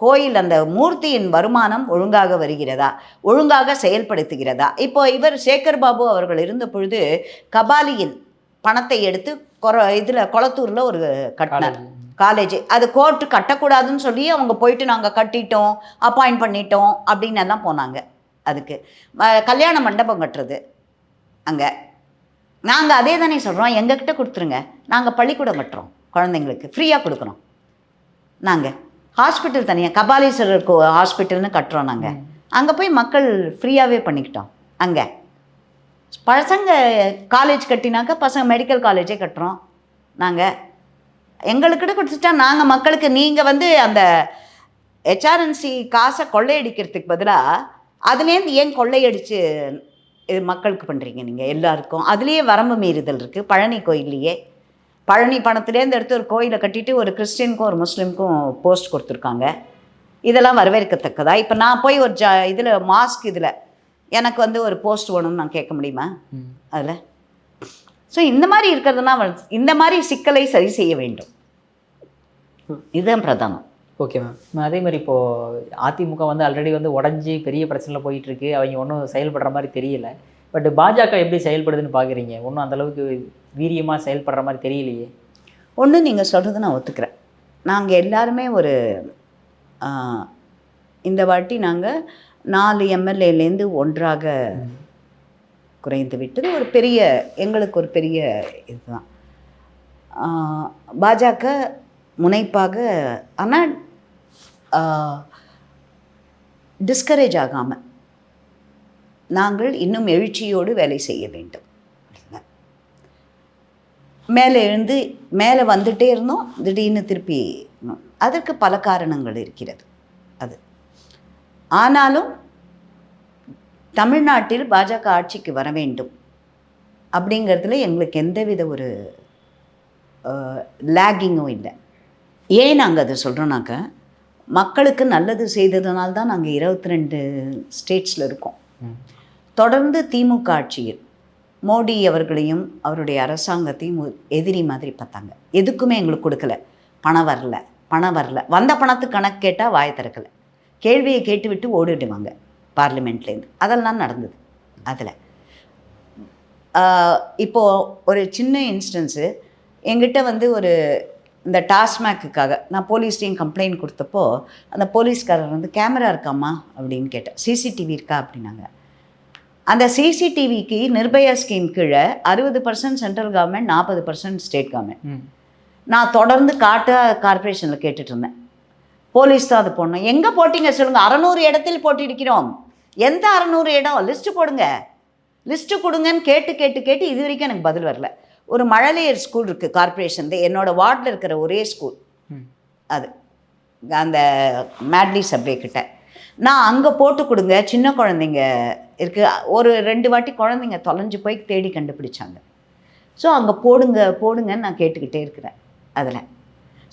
கோயில் அந்த மூர்த்தியின் வருமானம் ஒழுங்காக வருகிறதா, ஒழுங்காக செயல்படுத்துகிறதா. இப்போ இவர் சேகர் பாபு அவர்கள் இருந்த பொழுது கபாலியின் பணத்தை எடுத்து இதில் கொளத்தூரில் ஒரு கட்டினார் காலேஜ். அது கோர்ட்டு கட்டக்கூடாதுன்னு சொல்லி அவங்க போயிட்டு நாங்கள் கட்டிட்டோம், அப்பாயிண்ட் பண்ணிட்டோம் அப்படின்னு எல்லாம் போனாங்க. அதுக்கு கல்யாண மண்டபம் கட்டுறது அங்கே நாங்கள் அதே தானே சொல்கிறோம், எங்ககிட்ட கொடுத்துருங்க, நாங்கள் பள்ளிக்கூடம் கட்டுறோம், குழந்தைங்களுக்கு ஃப்ரீயாக கொடுக்குறோம். நாங்கள் ஹாஸ்பிட்டல் தனியாக கபாலீஸ்வரர் ஹாஸ்பிட்டல்னு கட்டுறோம். நாங்கள் அங்கே போய் மக்கள் ஃப்ரீயாகவே பண்ணிக்கிட்டோம். அங்கே பசங்க காலேஜ் கட்டினாக்கா பசங்க மெடிக்கல் காலேஜே கட்டுறோம். நாங்கள் எங்களுக்கிட்ட கொடுத்துட்டா நாங்கள் மக்களுக்கு, நீங்கள் வந்து அந்த ஹெச்ஆர்என்சி காசை கொள்ளையடிக்கிறதுக்கு பதிலாக அதுலேருந்து ஏன் கொள்ளையடித்து இது மக்களுக்கு பண்ணுறீங்க நீங்கள் எல்லாருக்கும்? அதுலேயே வரம்பு மீறுதல் இருக்குது. பழனி கோயில்லையே பழனி பணத்துலேருந்து எடுத்து ஒரு கோயிலை கட்டிட்டு ஒரு கிறிஸ்டினுக்கும் ஒரு முஸ்லீமுக்கும் போஸ்ட் கொடுத்துருக்காங்க. இதெல்லாம் வரவேற்கத்தக்கதா? இப்போ நான் போய் ஒரு இதில் மாஸ்க் இதில் எனக்கு வந்து ஒரு போஸ்ட் வேணும்னு நான் கேட்க முடியுமா அதில்? ஸோ இந்த மாதிரி இருக்கிறதுனா இந்த மாதிரி சிக்கலை சரி செய்ய வேண்டும். இதுதான் பிரதானம். Okay ma'am. அதே மாதிரி இப்போது அதிமுக வந்து ஆல்ரெடி வந்து உடஞ்சி பெரிய பிரச்சனையில் போயிட்டுருக்கு, அவங்க ஒன்றும் செயல்படுற மாதிரி தெரியல. பட் பாஜக எப்படி செயல்படுதுன்னு பார்க்குறீங்க? ஒன்றும் அந்தளவுக்கு வீரியமாக செயல்படுற மாதிரி தெரியலையே. ஒன்று நீங்கள் சொல்கிறது நான் ஒத்துக்கிறேன். நாங்கள் எல்லாருமே ஒரு இந்த வாட்டி நாங்கள் 4 எம்எல்ஏலேருந்து ஒன்றாக குறைந்து விட்டது ஒரு பெரிய எங்களுக்கு ஒரு பெரிய இதுதான். பாஜக முனைப்பாக ஆனால் டிஸ்கரேஜ் ஆகாமல் நாங்கள் இன்னும் எழுச்சியோடு வேலை செய்ய வேண்டும். மேலே எழுந்து மேலே வந்துட்டே இருந்தோம், திடீர்னு திருப்பி அதற்கு பல காரணங்கள் இருக்கிறது. அது ஆனாலும் தமிழ்நாட்டில் பாஜக ஆட்சிக்கு வர வேண்டும் அப்படிங்கிறதுல எங்களுக்கு எந்தவித ஒரு லேகிங்கும் இல்லை. ஏன் நாங்கள் அதை சொல்கிறோன்னாக்க, மக்களுக்கு நல்லது செய்ததுனால தான் நாங்கள் 22 ஸ்டேட்ஸில் இருக்கோம். தொடர்ந்து திமுக ஆட்சியில் மோடி அவர்களையும் அவருடைய அரசாங்கத்தையும் எதிரி மாதிரி பார்த்தாங்க. எதுக்குமே எங்களுக்கு கொடுக்கல. பணம் வரல. வந்த பணத்துக்கு கணக்கு கேட்டால் வாயை திறக்கலை. கேள்வியை கேட்டுவிட்டு ஓடிடுவாங்க பார்லிமெண்ட்லேருந்து. அதெல்லாம் நடந்தது. அதில் இப்போது ஒரு சின்ன இன்ஸ்டன்ஸு எங்கிட்ட வந்து ஒரு இந்த டாஸ்மாக்குக்காக நான் போலீஸ்டையும் கம்ப்ளைண்ட் கொடுத்தப்போ அந்த போலீஸ்காரர் வந்து கேமரா இருக்காம்மா அப்படின்னு கேட்டேன். சிசிடிவி இருக்கா அப்படின்னாங்க. அந்த சிசிடிவிக்கு நிர்பயா ஸ்கீம் கீழே 60% சென்ட்ரல் கவர்மெண்ட், 40% ஸ்டேட் கவர்மெண்ட். நான் தொடர்ந்து கார்பரேஷனில் கேட்டுட்டு இருந்தேன். போலீஸ் தான் அது போடணும். எங்கே போட்டிங்க சொல்லுங்கள்? 600 இடத்தில் போட்டிருக்கிறோம். எந்த 600 இடம்? லிஸ்ட்டு போடுங்க, லிஸ்ட்டு கொடுங்கன்னு கேட்டு இது வரைக்கும் எனக்கு பதில் வரல. ஒரு மழலையர் ஸ்கூல் இருக்குது கார்பரேஷன், என்னோடய வார்டில் இருக்கிற ஒரே ஸ்கூல் அது, அந்த மேட்லி சப்வே கிட்ட. நான் அங்கே போட்டு கொடுங்க, சின்ன குழந்தைங்க இருக்குது. ஒரு 2 வாட்டி குழந்தைங்க தொலைஞ்சு போய் தேடி கண்டுபிடிச்சாங்க. ஸோ அங்கே போடுங்கன்னு நான் கேட்டுக்கிட்டே இருக்கிறேன் அதில்.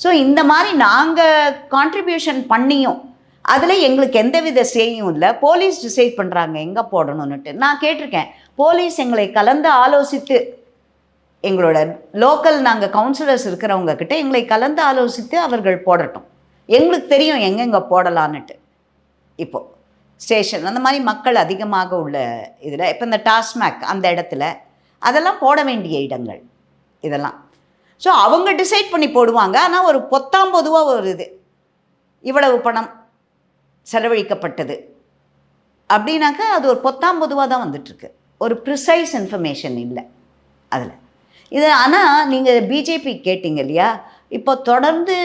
ஸோ இந்த மாதிரி நாங்கள் கான்ட்ரிபியூஷன் பண்ணியும் அதில் எங்களுக்கு எந்தவித சேயும் இல்லை. போலீஸ் டிசைட் பண்ணுறாங்க எங்கே போடணுன்னுட்டு. நான் கேட்டிருக்கேன், போலீஸ் எங்களை கலந்து ஆலோசித்து, எங்களோட லோக்கல் நாங்கள் கவுன்சிலர்ஸ் இருக்கிறவங்க கிட்ட எங்களை கலந்து ஆலோசித்து அவர்கள் போடட்டும், எங்களுக்கு தெரியும் எங்கெங்கே போடலான்னுட்டு. இப்போது ஸ்டேஷன் அந்த மாதிரி மக்கள் அதிகமாக உள்ள இதில் இப்போ இந்த டாஸ்மாக் அந்த இடத்துல அதெல்லாம் போட வேண்டிய இடங்கள் இதெல்லாம். ஸோ அவங்க டிசைட் பண்ணி போடுவாங்க. ஆனால் ஒரு பொத்தாம்பொதுவாக ஒரு இது இவ்வளவு பணம் செலவழிக்கப்பட்டது அப்படின்னாக்கா அது ஒரு பொத்தாம்பொதுவாக தான் வந்துட்டுருக்கு. ஒரு ப்ரிசைஸ் இன்ஃபர்மேஷன் இல்லை அதில் இது. ஆனால் நீங்கள் பிஜேபி கேட்டிங்க இல்லையா, இப்போ தொடர்ந்து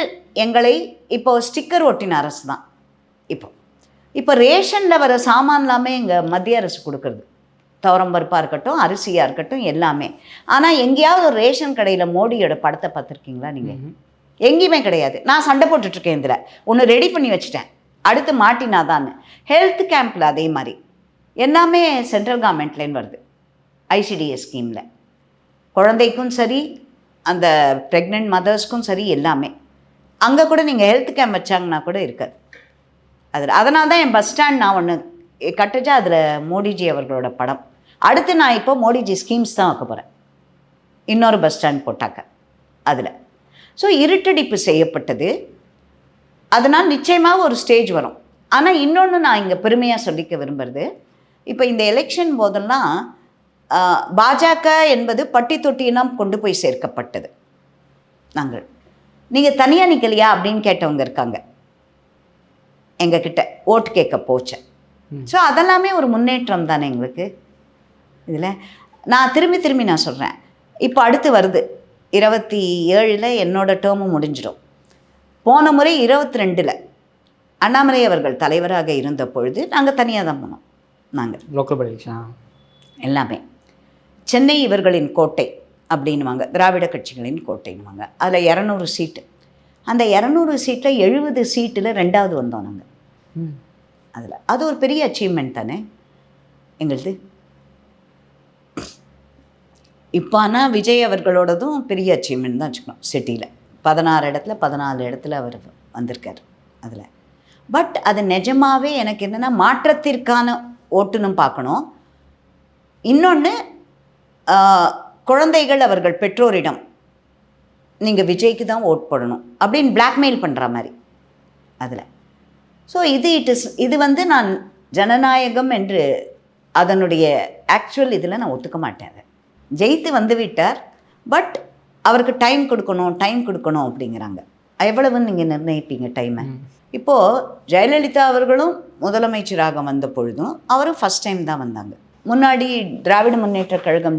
எங்களை இப்போ ஸ்டிக்கர் ஒட்டின அரசு தான். இப்போ ரேஷனில் வர சாமான் எல்லாமே எங்கள் மத்திய அரசு கொடுக்குறது, துவரம்பருப்பாக இருக்கட்டும், அரிசியாக இருக்கட்டும், எல்லாமே. ஆனால் எங்கேயாவது ஒரு ரேஷன் கடையில் மோடியோட படத்தை பார்த்துருக்கீங்களா நீங்கள்? எங்கேயுமே கிடையாது. நான் சண்டை போட்டுட்ருக்கேன் இதில். ஒன்று ரெடி பண்ணி வச்சுட்டேன், அடுத்து மாட்டினாதான்னு. ஹெல்த் கேம்பில் அதே மாதிரி எல்லாமே சென்ட்ரல் கவர்மெண்ட்லேன்னு வருது. ஐசிடிஎஸ் ஸ்கீமில் குழந்தைக்கும் சரி, அந்த ப்ரெக்னென்ட் மதர்ஸ்க்கும் சரி, எல்லாமே. அங்கே கூட நீங்கள் ஹெல்த் கேம்ப் வச்சாங்கன்னா கூட இருக்காது அதில். அதனால தான் என் பஸ் ஸ்டாண்ட் நான் ஒன்று கட்டுச்சா அதில் மோடிஜி அவர்களோட படம். அடுத்து நான் இப்போ மோடிஜி ஸ்கீம்ஸ் தான் வைக்க போகிறேன், இன்னொரு பஸ் ஸ்டாண்ட் போட்டாக்க அதில். ஸோ இருட்டடிப்பு செய்யப்பட்டது. அதனால் நிச்சயமாக ஒரு ஸ்டேஜ் வரும். ஆனால் இன்னொன்று நான் இங்கே பெருமையாக சொல்லிக்க விரும்புகிறது, இப்போ இந்த எலெக்ஷன் போதெல்லாம் பாஜக என்பது பட்டி தொட்டியினம் கொண்டு போய் சேர்க்கப்பட்டது. நாங்கள் நீங்கள் தனியாக நிற்கலையா அப்படின்னு கேட்டவங்க இருக்காங்க எங்ககிட்ட, ஓட்டு கேட்க போச்சேன். ஸோ அதெல்லாமே ஒரு முன்னேற்றம் தானே எங்களுக்கு இதில். நான் திரும்பி நான் சொல்கிறேன், இப்போ அடுத்து வருது 27 என்னோட டேர்மும் முடிஞ்சிடும். போன முறை 22 அண்ணாமலை அவர்கள் தலைவராக இருந்த பொழுது நாங்கள் தனியாக தான் போனோம். நாங்கள் லோக்கல் எலெக்ஷன் எல்லாமே சென்னை இவர்களின் கோட்டை அப்படின்வாங்க, திராவிட கட்சிகளின் கோட்டைன்னுவாங்க. அதில் 200 சீட்டு. அந்த 200 சீட்டில் 70 சீட்டில் 2வது வந்தோம் நாங்கள் அதில். அது ஒரு பெரிய அச்சீவ்மெண்ட் தானே எங்களுது. இப்போ ஆனால் விஜய் அவர்களோடதும் பெரிய அச்சீவ்மெண்ட் தான் வச்சுக்கணும். சிட்டியில் 16 இடத்துல 14 இடத்துல அவர் வந்திருக்கார் அதில். பட் அது நிஜமாகவே எனக்கு என்னென்னா மாற்றத்திற்கான ஓட்டுன்னு பார்க்கணும். இன்னொன்று, குழந்தைகள் அவர்கள் பெற்றோரிடம் நீங்கள் விஜய்க்கு தான் ஓட் போடணும் அப்படின்னு பிளாக்மெயில் பண்ணுற மாதிரி அதில். ஸோ இது வந்து நான் ஜனநாயகம் என்று அதனுடைய ஆக்சுவல் இதில் நான் ஒத்துக்க மாட்டேன். அதை ஜெயித்து வந்து விட்டார், பட் அவருக்கு டைம் கொடுக்கணும் அப்படிங்கிறாங்க. எவ்வளவுன்னு நீங்கள் நிர்ணயிப்பீங்க டைமை? இப்போது ஜெயலலிதா அவர்களும் முதலமைச்சராக வந்த பொழுதும் அவரும் ஃபஸ்ட் டைம் தான் வந்தாங்க. முன்னாடி திராவிட முன்னேற்ற கழகம்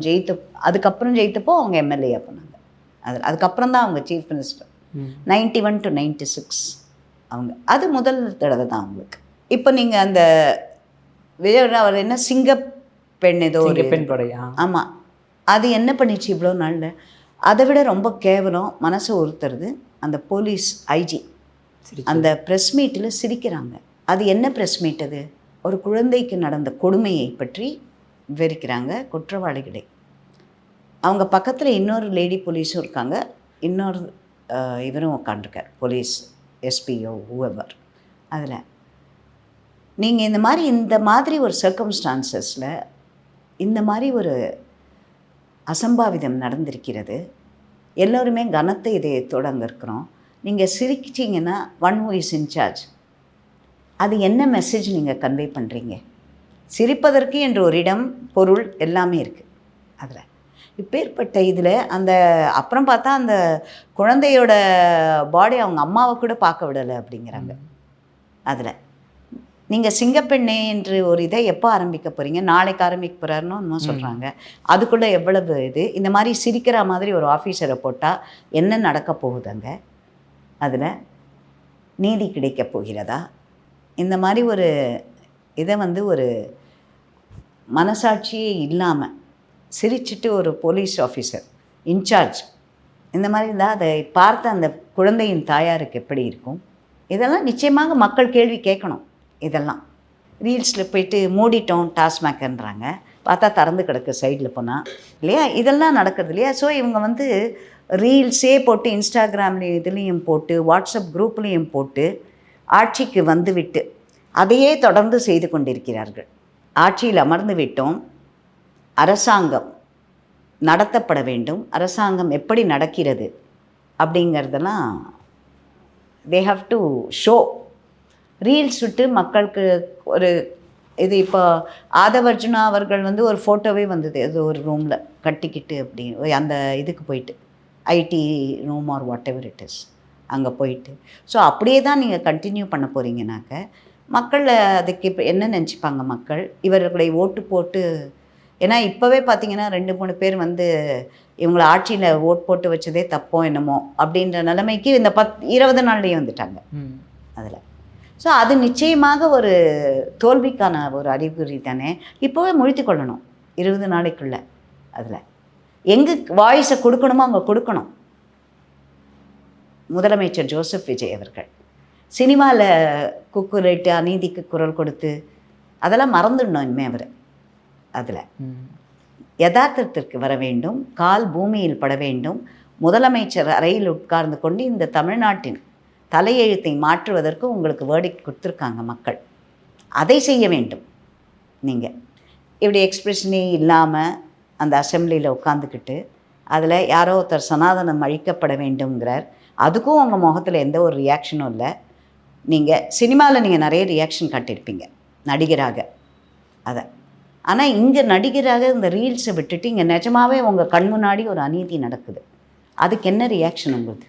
அதுக்கப்புறம் ஜெயித்தப்போ அவங்க எம்எல்ஏ பண்ணாங்க. அதுக்கப்புறம் தான் அவங்க சீஃப் மினிஸ்டர் 91 to 96 அவங்க. அது முதல் தடவை தான் அவங்களுக்கு. இப்போ நீங்கள் அந்த அவர் என்ன சிங்கப்பெண் ஏதோ ஒரு பெண் படையா? ஆமாம், அது என்ன பண்ணிச்சு இவ்வளோ நாளில்? அதை விட ரொம்ப கேவலம், மனசை உறுத்துறது அந்த போலீஸ் ஐஜி அந்த ப்ரெஸ் மீட்டில் சிரிக்கிறாங்க. அது என்ன ப்ரெஸ் மீட் அது? ஒரு குழந்தைக்கு நடந்த கொடுமையை பற்றி விவரிக்கிறாங்க குற்றவாளிகளை. அவங்க பக்கத்தில் இன்னொரு லேடி போலீஸும் இருக்காங்க, இன்னொரு இவரும் உட்காந்துருக்கார், போலீஸ் எஸ்பிஓ ஹூஎவர். அதில் நீங்கள் இந்த மாதிரி ஒரு சர்க்கம்ஸ்டான்சஸில் இந்த மாதிரி ஒரு அசம்பாவிதம் நடந்திருக்கிறது, எல்லோருமே கனத்த இதயத்தோடு அங்கே இருக்கிறோம். நீங்கள் சிரிச்சிங்கன்னா ஒன் ஹூ இஸ் இன்சார்ஜ், அது என்ன மெசேஜ் நீங்கள் கன்வே பண்ணுறீங்க? சிரிப்பதற்கு என்று ஒரு இடம், பொருள் எல்லாமே இருக்குது அதில். இப்பேற்பட்ட இதில் அந்த அப்புறம் பார்த்தா அந்த குழந்தையோட பாடி அவங்க அம்மாவை கூட பார்க்க விடலை அப்படிங்கிறாங்க. அதில் நீங்கள் சிங்கப்பெண்ணே என்று ஒரு இதை எப்போ ஆரம்பிக்க போகிறீங்க? நாளைக்கு ஆரம்பிக்க போகிறாருன்னு இன்னும் சொல்கிறாங்க. அதுக்குள்ளே எவ்வளவு இது? இந்த மாதிரி சிரிக்கிற மாதிரி ஒரு ஆஃபீஸரை போட்டால் என்ன நடக்க போகுதுங்க? அதில் நீதி கிடைக்க போகிறதா? இந்த மாதிரி ஒரு இதை ஒரு மனசாட்சியே இல்லாமல் சிரிச்சிட்டு ஒரு போலீஸ் ஆஃபீஸர் இன்சார்ஜ் இந்த மாதிரி இருந்தால் அதை பார்த்த அந்த குழந்தையின் தாயாருக்கு எப்படி இருக்கும்? இதெல்லாம் நிச்சயமாக மக்கள் கேள்வி கேட்கணும். இதெல்லாம் ரீல்ஸில் போயிட்டு மூடிட்டோம் டாஸ்மாக்ன்றாங்க, பார்த்தா திறந்து கிடக்கு சைடில் போனால், இல்லையா? இதெல்லாம் நடக்கிறது இல்லையா? ஸோ இவங்க ரீல்ஸே போட்டு இன்ஸ்டாகிராம்லேயும் இதுலேயும் போட்டு வாட்ஸ்அப் குரூப்லேயும் போட்டு ஆட்சிக்கு வந்துவிட்டு அதையே தொடர்ந்து செய்து கொண்டிருக்கிறார்கள். ஆட்சியில் அமர்ந்து விட்டோம், அரசாங்கம் நடத்தப்பட வேண்டும், அரசாங்கம் எப்படி நடக்கிறது அப்படிங்கிறதெல்லாம் they have to show. Reels விட்டு மக்களுக்கு ஒரு இது. இப்போ ஆதவர்ஜுனா அவர்கள் ஒரு ஃபோட்டோவே வந்தது, அது ஒரு ரூமில் கட்டிக்கிட்டு அப்படி அந்த இதுக்கு போயிட்டு IT room or whatever it is அங்கே போயிட்டு. ஸோ அப்படியே தான் நீங்கள் கண்டினியூ பண்ண போகிறீங்கனாக்க மக்கள் அதுக்கு இப்போ என்ன நினச்சிப்பாங்க மக்கள்? இவர்களை ஓட்டு போட்டு, ஏன்னா இப்போவே பார்த்தீங்கன்னா 2-3 பேர் இவங்களை ஆட்சியில் ஓட் போட்டு வச்சதே தப்போ என்னமோ அப்படின்ற நிலைமைக்கு இந்த 20 நாள்லேயே வந்துட்டாங்க அதில். ஸோ அது நிச்சயமாக ஒரு தோல்விக்கான ஒரு அறிகுறி தானே. இப்போவே முழித்து கொள்ளணும் 20 நாளைக்குள்ளே. அதில் எங்கே வாய்ஸை கொடுக்கணுமோ அங்கே கொடுக்கணும். முதலமைச்சர் ஜோசப் விஜய் அவர்கள் சினிமாவில் குக்குரைட்டு அநீதிக்கு குரல் கொடுத்து அதெல்லாம் மறந்துடணும் இனிமேல் அவர். அதில் யதார்த்தத்திற்கு வர வேண்டும், கால் பூமியில் பட வேண்டும். முதலமைச்சர் அறையில் உட்கார்ந்து கொண்டு இந்த தமிழ்நாட்டின் தலையெழுத்தை மாற்றுவதற்கு உங்களுக்கு வேர்டிக்ட் கொடுத்துருக்காங்க மக்கள், அதை செய்ய வேண்டும். நீங்கள் இப்படி எக்ஸ்பிரஷனே இல்லாமல் அந்த அசெம்பிளியில் உட்காந்துக்கிட்டு அதில் யாரோ ஒருத்தர் சனாதனம் அழிக்கப்பட வேண்டும்ங்கிறார், அதுக்கும் உங்கள் முகத்தில் எந்த ஒரு ரியாக்ஷனும் இல்லை. நீங்கள் சினிமாவில் நீங்கள் நிறைய ரியாக்ஷன் காட்டியிருப்பீங்க நடிகராக அதை, ஆனால் இங்கே நடிகராக இந்த ரீல்ஸை விட்டுட்டு இங்கே நிஜமாகவே உங்கள் கண் முன்னாடி ஒரு அநீதி நடக்குது, அதுக்கு என்ன ரியாக்ஷன் உங்களுக்கு?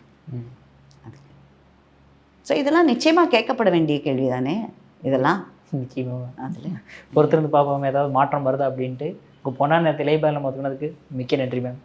அதுக்கு ஸோ இதெல்லாம் நிச்சயமாக கேட்கப்பட வேண்டிய கேள்வி தானே இதெல்லாம். நிச்சயமாக அதில் பொறுத்திருந்து பார்ப்போம் ஏதாவது மாற்றம் வருதா அப்படின்ட்டு. உங்கள் பொன்னான நேரத்தில் இலைபாலம் ஒதுக்குனதுக்கு மிக்க நன்றி மேம்.